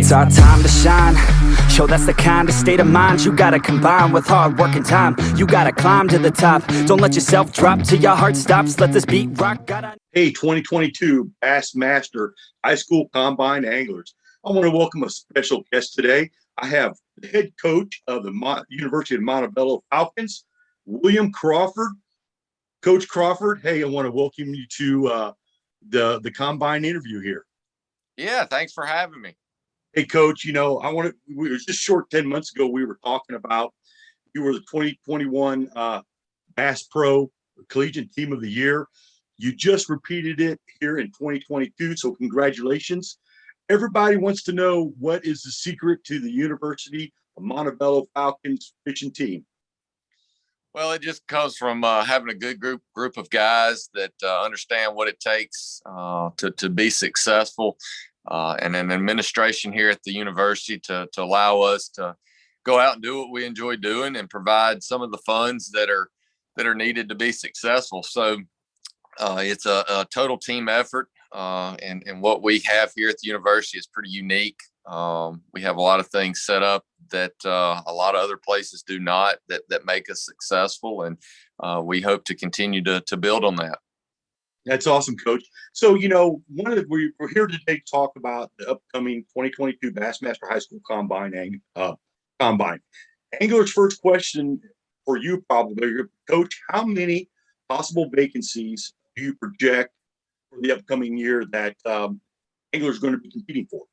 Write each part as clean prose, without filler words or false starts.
It's our time to shine. Yo, that's the kind of state of mind you gotta combine with hard work and time. You gotta climb to the top. Don't let yourself drop till your heart stops. Let this beat rock. Hey, 2022 Bassmaster High School Combine Anglers. I want to welcome a special guest today. I have the head coach of the University of Montevallo Falcons, William Crawford. Coach Crawford, hey, I want to welcome you to the Combine interview here. Yeah, thanks for having me. Hey, Coach, it was just short 10 months ago we were talking about you were the 2021 Bass Pro Collegiate Team of the Year. You just repeated it here in 2022, so congratulations. Everybody wants to know, what is the secret to the University of Montevallo Falcons fishing team? Well, it just comes from having a good group of guys that understand what it takes to be successful, and an administration here at the university to allow us to go out and do what we enjoy doing and provide some of the funds that are needed to be successful. So it's a total team effort, and what we have here at the university is pretty unique. We have a lot of things set up that a lot of other places do not, that make us successful, and we hope to continue to build on that. That's awesome, Coach. So, we're here today to talk about the upcoming 2022 Bassmaster High School Combine. Angler's first question for you, probably, Coach, how many possible vacancies do you project for the upcoming year that Angler's going to be competing for?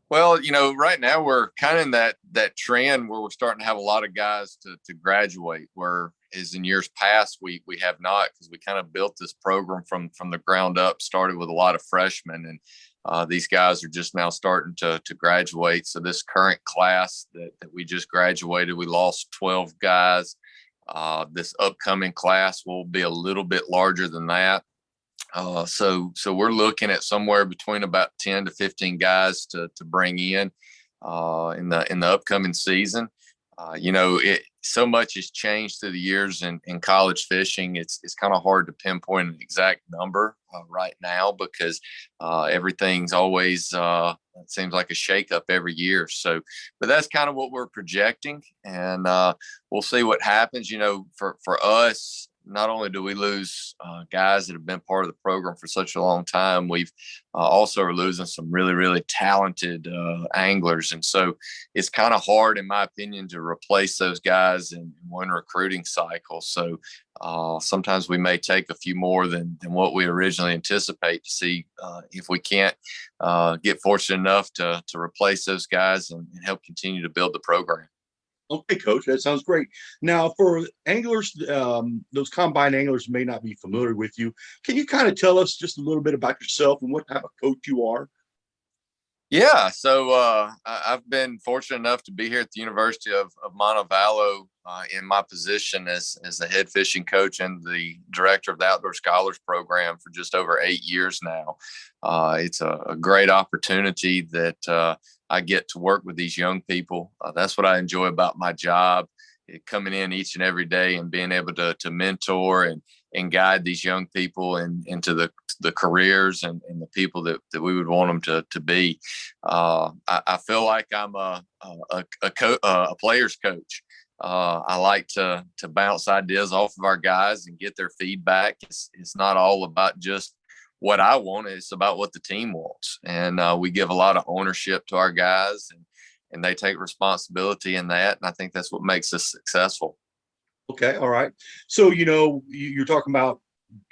Well, right now we're kind of in that trend where we're starting to have a lot of guys to graduate, whereas in years past we have not, because we kind of built this program from the ground up, started with a lot of freshmen, and these guys are just now starting to graduate. So this current class that we just graduated, we lost 12 guys. This upcoming class will be a little bit larger than that. So we're looking at somewhere between about 10 to 15 guys to bring in the upcoming season. So much has changed through the years in college fishing. It's kind of hard to pinpoint an exact number right now, because everything's always it seems like a shakeup every year. So, but that's kind of what we're projecting, and we'll see what happens. For us, not only do we lose guys that have been part of the program for such a long time, we've also are losing some really, really talented anglers. And so it's kind of hard, in my opinion, to replace those guys in one recruiting cycle. So sometimes we may take a few more than what we originally anticipate, to see if we can't get fortunate enough to replace those guys and help continue to build the program. Okay, Coach, that sounds great. Now, for anglers, those combine anglers may not be familiar with you. Can you kind of tell us just a little bit about yourself and what type of coach you are? Yeah, so I've been fortunate enough to be here at the University of Montevallo in my position as the head fishing coach and the director of the Outdoor Scholars Program for just over 8 years now. It's a great opportunity that I get to work with these young people. That's what I enjoy about my job, coming in each and every day and being able to mentor and guide these young people into the careers and the people that we would want them to be. I feel like I'm a player's coach. I like to bounce ideas off of our guys and get their feedback. It's not all about just what I want. It's about what the team wants. And we give a lot of ownership to our guys, and they take responsibility in that. And I think that's what makes us successful. Okay, all right. So, you're talking about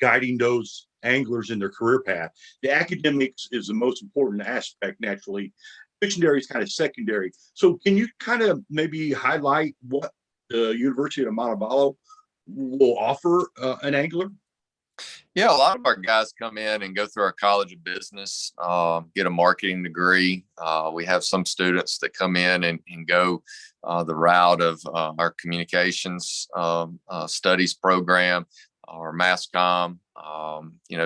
guiding those anglers in their career path. The academics is the most important aspect, naturally. Fictionary is kind of secondary. So can you kind of maybe highlight what the University of Montevallo will offer an angler? Yeah, a lot of our guys come in and go through our College of Business, get a marketing degree. We have some students that come in and go the route of our communications studies program or mass comm.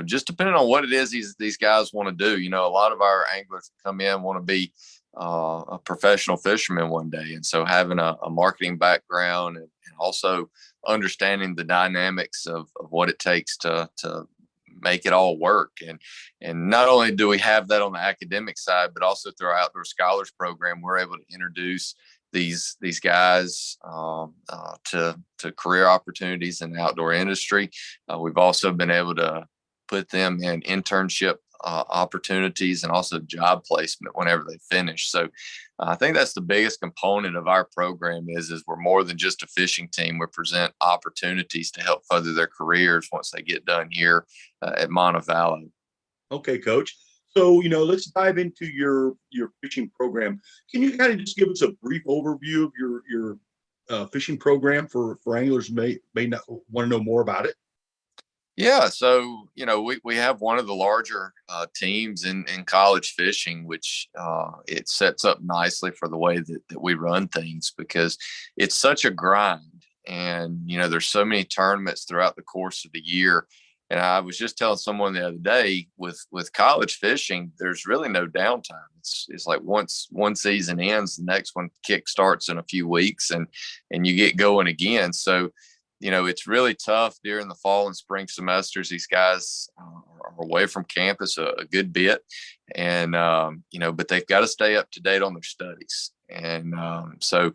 Just depending on what it is these guys want to do. A lot of our anglers come in want to be a professional fisherman one day, and so having a marketing background and also understanding the dynamics of what it takes to make it all work. And not only do we have that on the academic side, but also through our outdoor scholars program, we're able to introduce these guys to career opportunities in the outdoor industry. We've also been able to put them in internship opportunities and also job placement whenever they finish. So I think that's the biggest component of our program is we're more than just a fishing team. We present opportunities to help further their careers once they get done here at Montevallo. Okay, Coach. So, let's dive into your fishing program. Can you kind of just give us a brief overview of your fishing program for anglers may not want to know more about it? Yeah, so we have one of the larger teams in college fishing, which it sets up nicely for the way that we run things because it's such a grind, and there's so many tournaments throughout the course of the year. And I was just telling someone the other day with college fishing, there's really no downtime. It's like once one season ends, the next one kick starts in a few weeks, and you get going again. So it's really tough during the fall and spring semesters. These guys are away from campus a good bit, and but they've got to stay up to date on their studies. And so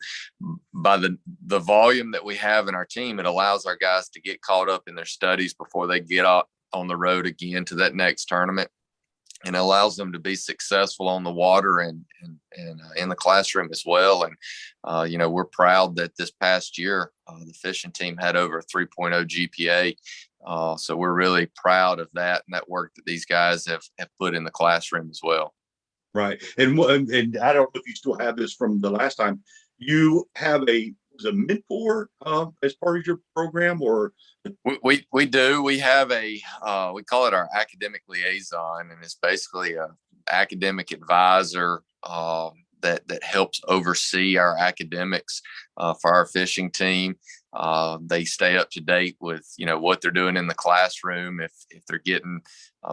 by the volume that we have in our team, it allows our guys to get caught up in their studies before they get out on the road again to that next tournament, and allows them to be successful on the water and in the classroom as well. And we're proud that this past year the fishing team had over a 3.0 GPA. So we're really proud of that and that work that these guys have put in the classroom as well. Right. And I don't know if you still have this from the last time. You have a mentor as part of your program, or we do. We have we call it our academic liaison, and it's basically a academic advisor that helps oversee our academics for our fishing team. They stay up to date with what they're doing in the classroom, if they're getting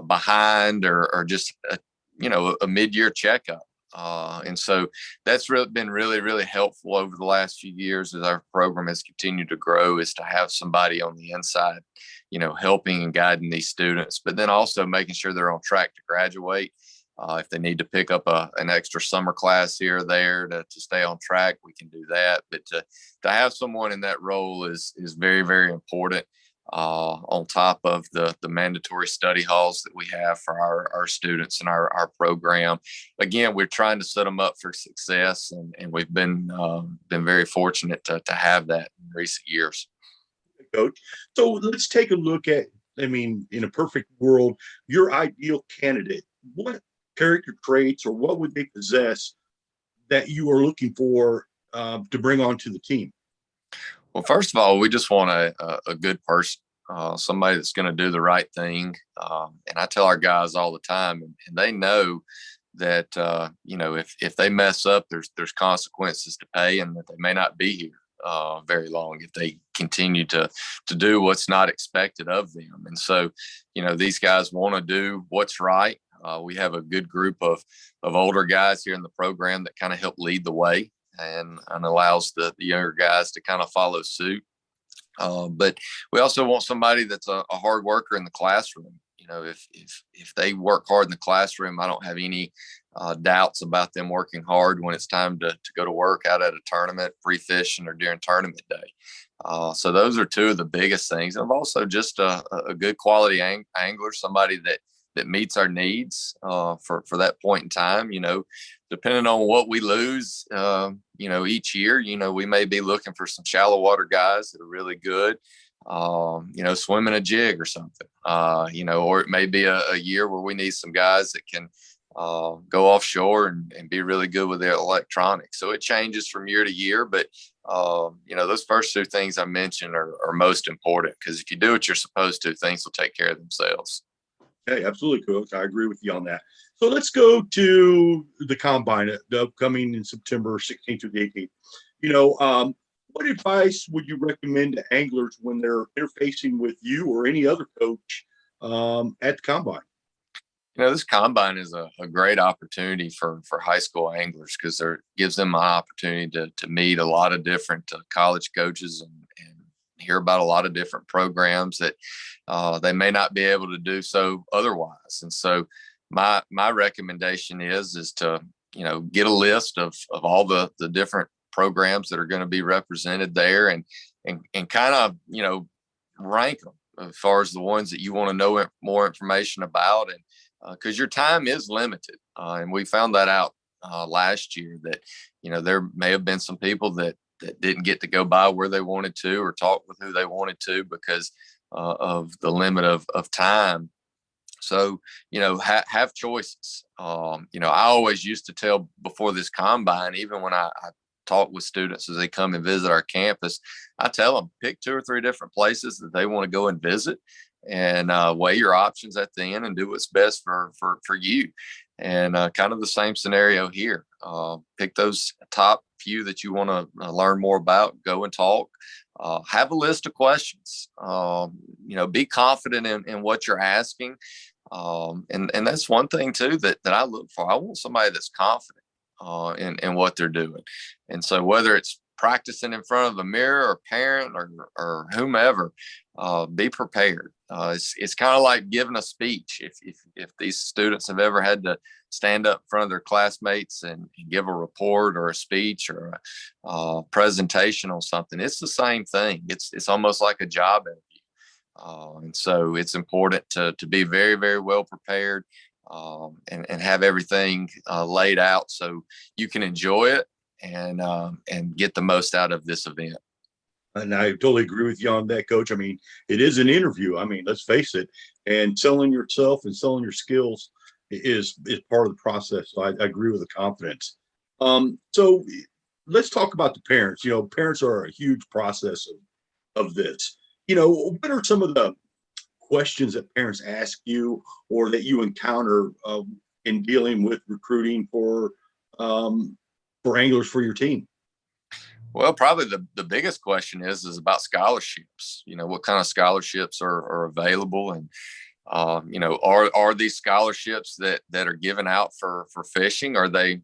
behind or just a mid-year checkup. And so that's been really, really helpful over the last few years as our program has continued to grow, is to have somebody on the inside, helping and guiding these students, but then also making sure they're on track to graduate. If they need to pick up an extra summer class here or there to stay on track, we can do that. But to have someone in that role is very, very important. On top of the mandatory study halls that we have for our students and our program. Again, we're trying to set them up for success, and we've been very fortunate to have that in recent years. Coach. So let's take a look at, in a perfect world, your ideal candidate. What character traits or what would they possess that you are looking for to bring onto the team? Well, first of all, we just want a good person, somebody that's going to do the right thing. And I tell our guys all the time, and they know that, if they mess up, there's consequences to pay, and that they may not be here very long if they continue to do what's not expected of them. And so, these guys want to do what's right. We have a good group of older guys here in the program that kind of help lead the way, and allows the younger guys to kind of follow suit. But we also want somebody that's a hard worker in the classroom. If they work hard in the classroom, I don't have any doubts about them working hard when it's time to go to work out at a tournament, pre-fishing, or during tournament day. So those are two of the biggest things. And I'm also just a good quality angler, somebody that meets our needs for that point in time. Depending on what we lose, each year, we may be looking for some shallow water guys that are really good, swimming a jig or something, or it may be a year where we need some guys that can go offshore and be really good with their electronics. So it changes from year to year, but those first two things I mentioned are most important, because if you do what you're supposed to, things will take care of themselves. Hey, absolutely, Coach. I agree with you on that. So let's go to the combine, the upcoming in September 16th through the 18th. What advice would you recommend to anglers when they're interfacing with you or any other coach at the combine? This combine is a great opportunity for high school anglers, because it gives them an opportunity to meet a lot of different college coaches and hear about a lot of different programs that they may not be able to do so otherwise. And so my recommendation is to, get a list of all the different programs that are going to be represented there, and kind of, rank them as far as the ones that you want to know more information about. And because your time is limited, and we found that out last year, that there may have been some people that didn't get to go by where they wanted to or talk with who they wanted to because of the limit of time. So, have choices. I always used to tell before this combine, even when I talk with students as they come and visit our campus, I tell them pick 2 or 3 different places that they want to go and visit, and weigh your options at the end and do what's best for you. And kind of the same scenario here. Pick those top few that you want to learn more about, go and talk. Have a list of questions. Be confident in what you're asking. And that's one thing too that I look for. I want somebody that's confident in what they're doing. And so whether it's practicing in front of a mirror or parent or whomever, be prepared. It's kind of like giving a speech. If these students have ever had to stand up in front of their classmates and give a report or a speech or a presentation on something, it's the same thing. It's almost like a job interview. And so it's important to be very, very well prepared, and have everything laid out so you can enjoy it and get the most out of this event. And I totally agree with you on that, Coach. I mean, it is an interview. I mean, let's face it. And selling yourself and selling your skills is part of the process. So I agree with the confidence. So let's talk about the parents. Parents are a huge process of this. What are some of the questions that parents ask you or that you encounter in dealing with recruiting for anglers for your team? Well, probably the biggest question is about scholarships. What kind of scholarships are available, and are these scholarships that are given out for fishing? Are they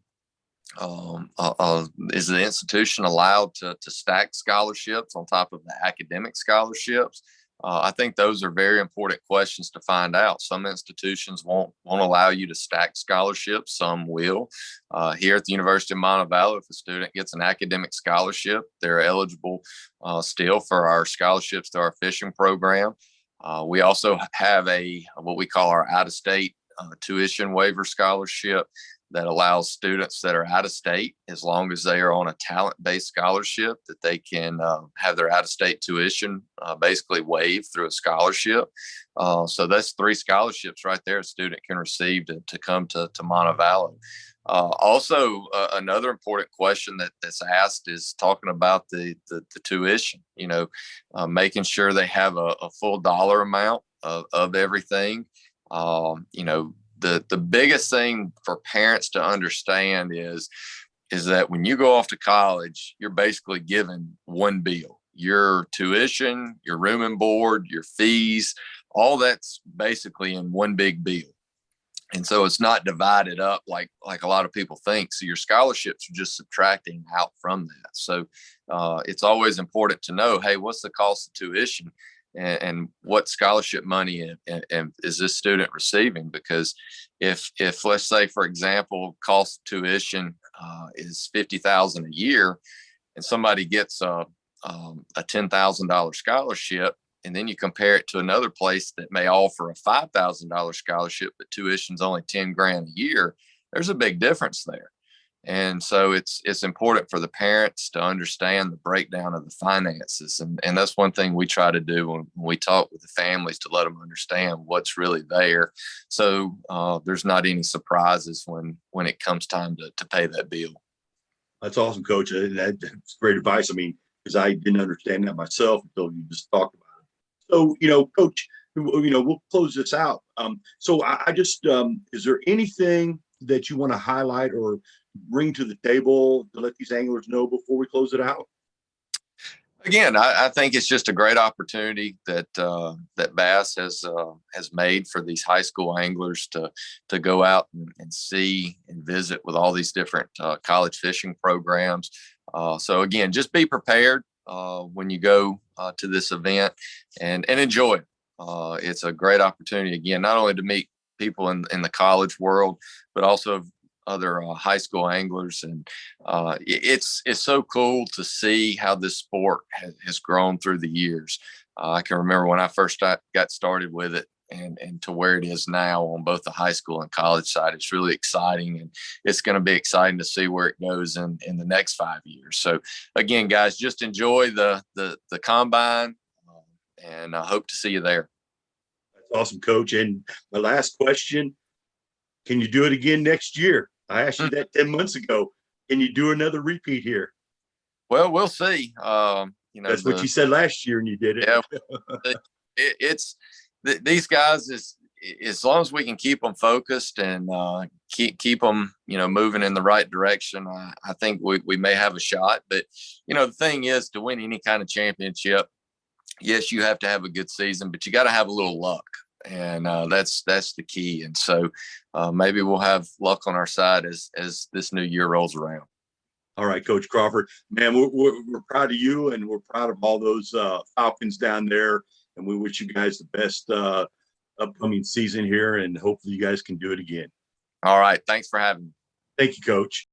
is the institution allowed to stack scholarships on top of the academic scholarships? I think those are very important questions to find out. Some institutions won't allow you to stack scholarships. Some will. Here at the University of Montevallo, if a student gets an academic scholarship, they're eligible still for our scholarships to our fishing program. We also have what we call our out-of-state tuition waiver scholarship that allows students that are out of state, as long as they are on a talent-based scholarship, that they can have their out-of-state tuition basically waived through a scholarship. So that's 3 scholarships right there a student can receive to come to Montevallo. Also, another important question that's asked is talking about the tuition, making sure they have a full dollar amount of everything. The biggest thing for parents to understand is that when you go off to college, you're basically given one bill. Your tuition, your room and board, your fees, all that's basically in one big bill. And so it's not divided up like a lot of people think. So your scholarships are just subtracting out from that. So it's always important to know, hey, what's the cost of tuition? And what scholarship money and is this student receiving? Because if let's say, for example, cost of tuition is $50,000 a year, and somebody gets a $10,000 scholarship, and then you compare it to another place that may offer a $5,000 scholarship, but tuition's only $10,000 a year, there's a big difference there. And so it's important for the parents to understand the breakdown of the finances. And that's one thing we try to do when we talk with the families, to let them understand what's really there. So there's not any surprises when it comes time to pay that bill. That's awesome, Coach. That's great advice. I mean, because I didn't understand that myself until you just talked about it. So, Coach, we'll close this out. So I just, is there anything that you want to highlight or bring to the table to let these anglers know before we close it out? Again, I think it's just a great opportunity that Bass has made for these high school anglers to go out and see and visit with all these different college fishing programs. So again, just be prepared. when you go to this event and enjoy it. It's a great opportunity, again, not only to meet people in the college world, but also other high school anglers. And it's so cool to see how this sport has grown through the years. I can remember when I first got started with it, and to where it is now on both the high school and college side. It's really exciting, and it's going to be exciting to see where it goes in the next 5 years. So again, guys, just enjoy the combine, and I hope to see you there. That's awesome, Coach. And my last question, can you do it again next year? I asked you that 10 months ago. Can you do another repeat here? Well, we'll see. That's what you said last year, and you did it. Yeah, these guys, as long as we can keep them focused and keep them, moving in the right direction, I think we may have a shot. But, the thing is, to win any kind of championship, yes, you have to have a good season, but you got to have a little luck. And that's the key. And so maybe we'll have luck on our side as this new year rolls around. All right, Coach Crawford, man, we're proud of you, and we're proud of all those Falcons down there. And we wish you guys the best upcoming season here, and hopefully you guys can do it again. All right. Thanks for having me. Thank you, Coach.